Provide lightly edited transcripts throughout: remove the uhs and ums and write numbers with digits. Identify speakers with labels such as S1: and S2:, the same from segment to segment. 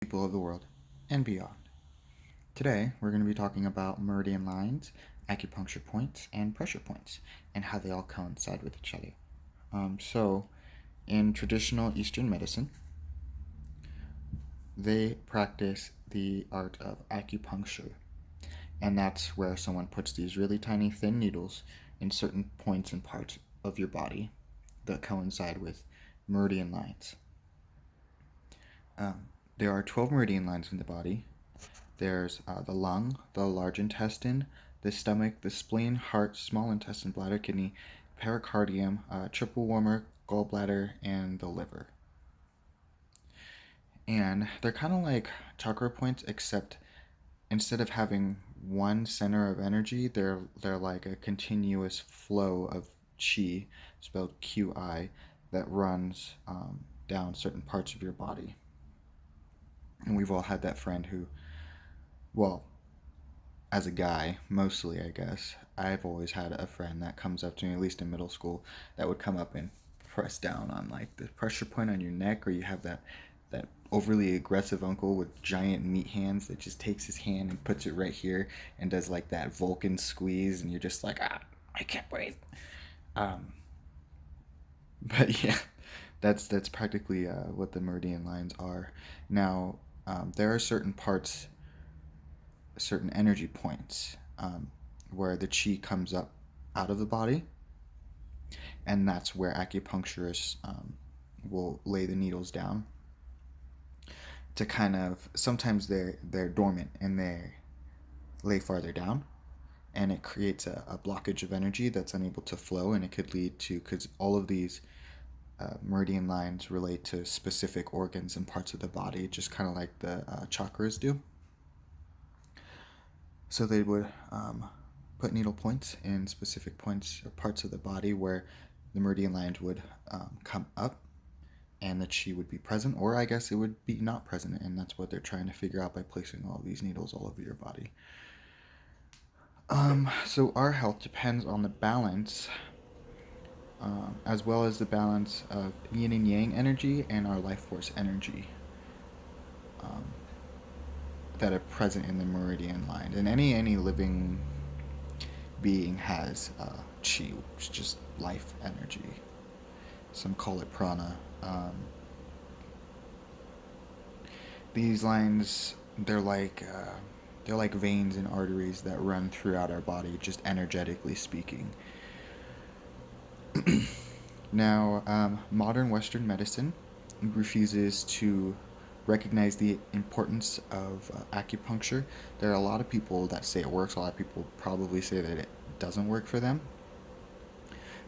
S1: people of the world and beyond. Today, we're going to be talking about meridian lines, acupuncture points, and pressure points, and how they all coincide with each other. In traditional Eastern medicine, they practice the art of acupuncture, and that's where someone puts these really tiny, thin needles in certain points and parts of your body that coincide with meridian lines. There are 12 meridian lines in the body. There's the lung, the large intestine, the stomach, the spleen, heart, small intestine, bladder, kidney, pericardium, triple warmer, gallbladder, and the liver. And they're kind of like chakra points, except instead of having one center of energy, they're like a continuous flow of chi, spelled QI, that runs down certain parts of your body. And we've all had that friend who, well, as a guy, mostly, I guess, I've always had a friend that comes up to me, at least in middle school, that would come up and press down on like the pressure point on your neck, or you have that overly aggressive uncle with giant meat hands that just takes his hand and puts it right here and does like that Vulcan squeeze, and you're just like, I can't breathe. Um, but yeah, that's practically what the meridian lines are. Now, there are certain energy points where the chi comes up out of the body, and that's where acupuncturists will lay the needles down to kind of, sometimes they're dormant and they lay farther down, and it creates a blockage of energy that's unable to flow, and it could lead to, because all of these meridian lines relate to specific organs and parts of the body, just kind of like the chakras do. So they would put needle points in specific points or parts of the body where the meridian lines would come up and the chi would be present, or I guess it would be not present, and that's what they're trying to figure out by placing all these needles all over your body. So our health depends on the balance, as well as the balance of yin and yang energy and our life force energy um, that are present in the meridian line. And any living being has chi, which is just life energy. Some call it prana. These lines, they're like veins and arteries that run throughout our body, just energetically speaking. Now, modern Western medicine refuses to recognize the importance of acupuncture. There are a lot of people that say it works. A lot of people probably say that it doesn't work for them.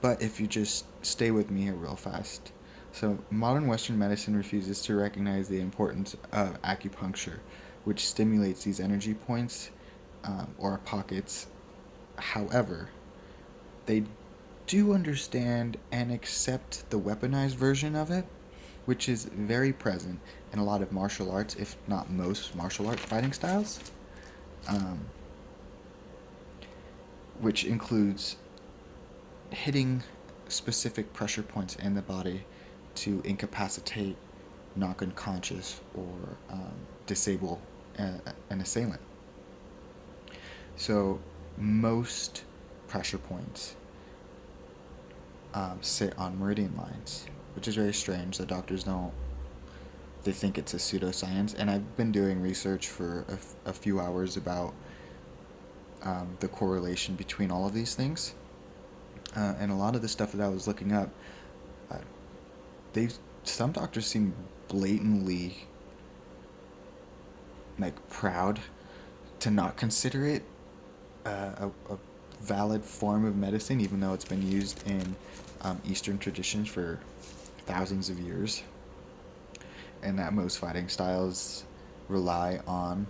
S1: But if you just stay with me here real fast. So, modern Western medicine refuses to recognize the importance of acupuncture, which stimulates these energy points or pockets. However, they do understand and accept the weaponized version of it, which is very present in a lot of martial arts, if not most martial arts fighting styles, um, which includes hitting specific pressure points in the body to incapacitate, knock unconscious, or disable an assailant. So most pressure points sit on meridian lines, which is very strange. The doctors don't. They think it's a pseudoscience, and I've been doing research for a few hours about the correlation between all of these things. And a lot of the stuff that I was looking up, uh, they some doctors seem blatantly like proud to not consider it a valid form of medicine, even though it's been used in Eastern traditions for thousands of years, and that most fighting styles rely on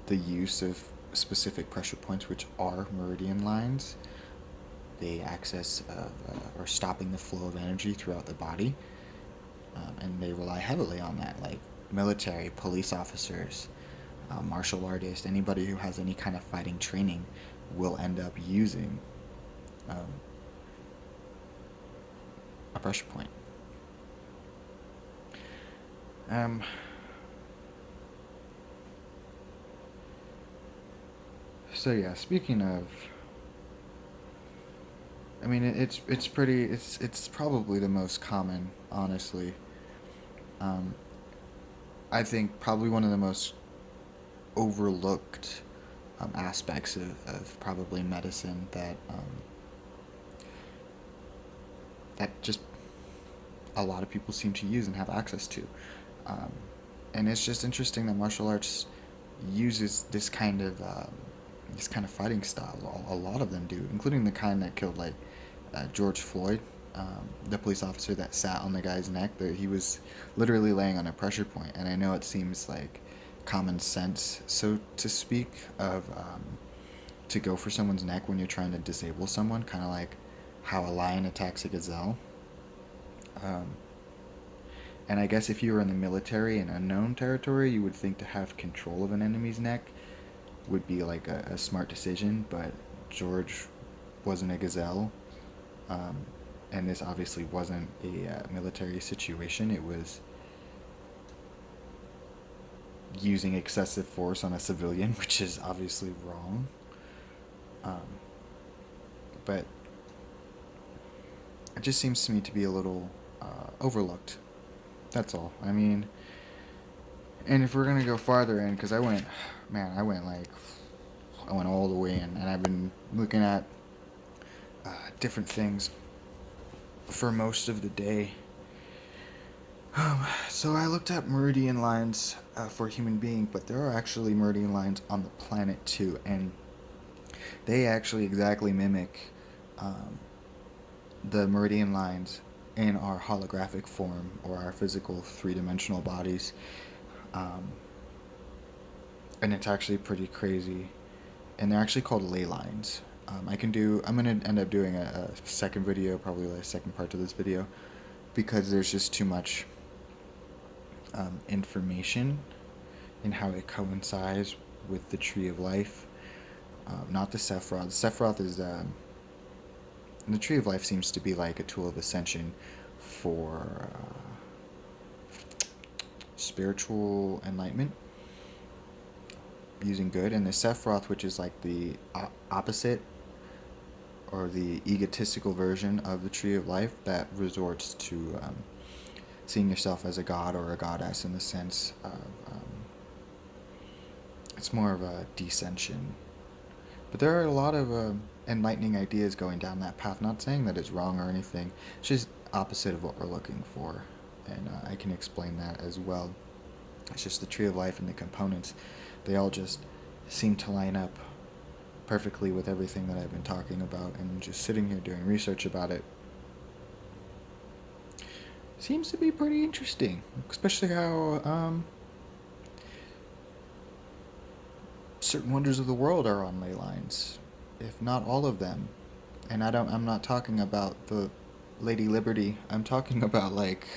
S1: the use of specific pressure points, which are meridian lines. They access or stopping the flow of energy throughout the body, and they rely heavily on that, like military, police officers, martial artists, anybody who has any kind of fighting training will end up using um, a pressure point. Um, so yeah, speaking of, I mean, it's probably the most common, honestly. Um, I think probably one of the most overlooked aspects of probably medicine that just a lot of people seem to use and have access to. Um, and it's just interesting that martial arts uses this kind of fighting style. A lot of them do, including the kind that killed like George Floyd, the police officer that sat on the guy's neck. That he was literally laying on a pressure point, and I know it seems like common sense, so to speak, of to go for someone's neck when you're trying to disable someone, kind of like how a lion attacks a gazelle. Um, and I guess if you were in the military in unknown territory, you would think to have control of an enemy's neck would be like a smart decision, but George wasn't a gazelle. Um, and this obviously wasn't a military situation. It was using excessive force on a civilian, which is obviously wrong. Um, but it just seems to me to be a little overlooked. That's all. I mean, and if we're gonna go farther in, because man, I went all the way in, and I've been looking at different things for most of the day. So I looked at meridian lines for a human being, but there are actually meridian lines on the planet too, and they actually exactly mimic um, the meridian lines in our holographic form or our physical three-dimensional bodies. Um, and it's actually pretty crazy. And they're actually called ley lines. I'm gonna end up doing a second video, probably the second part to this video, because there's just too much information in how it coincides with the tree of life. Not the Sephiroth. Sephiroth is the tree of life seems to be like a tool of ascension for spiritual enlightenment using good, and the Sephiroth, which is like the opposite or the egotistical version of the tree of life that resorts to seeing yourself as a god or a goddess in the sense of it's more of a descension. But there are a lot of enlightening ideas going down that path. Not saying that it's wrong or anything. It's just opposite of what we're looking for, and I can explain that as well. It's just the tree of life and the components. They all just seem to line up perfectly with everything that I've been talking about, and just sitting here doing research about it seems to be pretty interesting, especially how certain wonders of the world are on ley lines, if not all of them. And I'm not talking about the Lady Liberty. I'm talking about like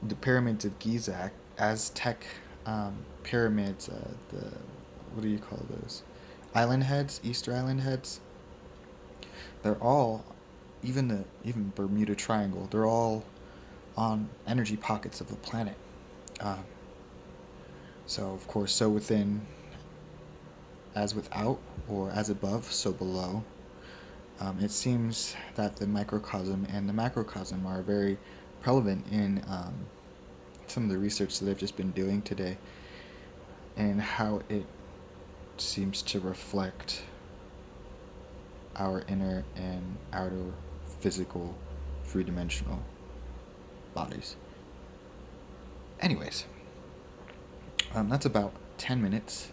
S1: the pyramids of Giza, Aztec pyramids. The what do you call those? Island heads, Easter Island heads. They're all, even Bermuda Triangle. They're all on energy pockets of the planet. Um, so of course, so within, as without, or as above, so below. It seems that the microcosm and the macrocosm are very prevalent in some of the research that I've just been doing today, and how it seems to reflect our inner and outer physical three-dimensional bodies. Anyways, that's about 10 minutes.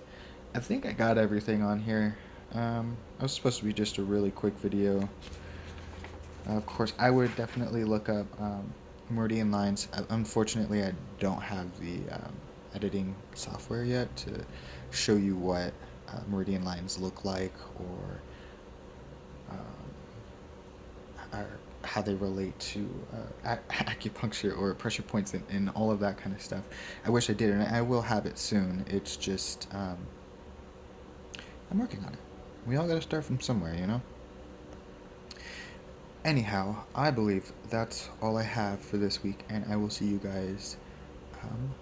S1: I think I got everything on here. It was supposed to be just a really quick video. Of course, I would definitely look up Meridian lines. Unfortunately, I don't have the editing software yet to show you what Meridian lines look like, or how they relate to acupuncture or pressure points, and all of that kind of stuff. I wish I did, and I will have it soon. It's just I'm working on it. We all got to start from somewhere, you know? Anyhow, I believe that's all I have for this week, and I will see you guys um,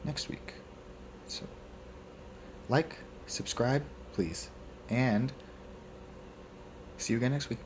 S1: next week. So, like, subscribe, please, and see you again next week.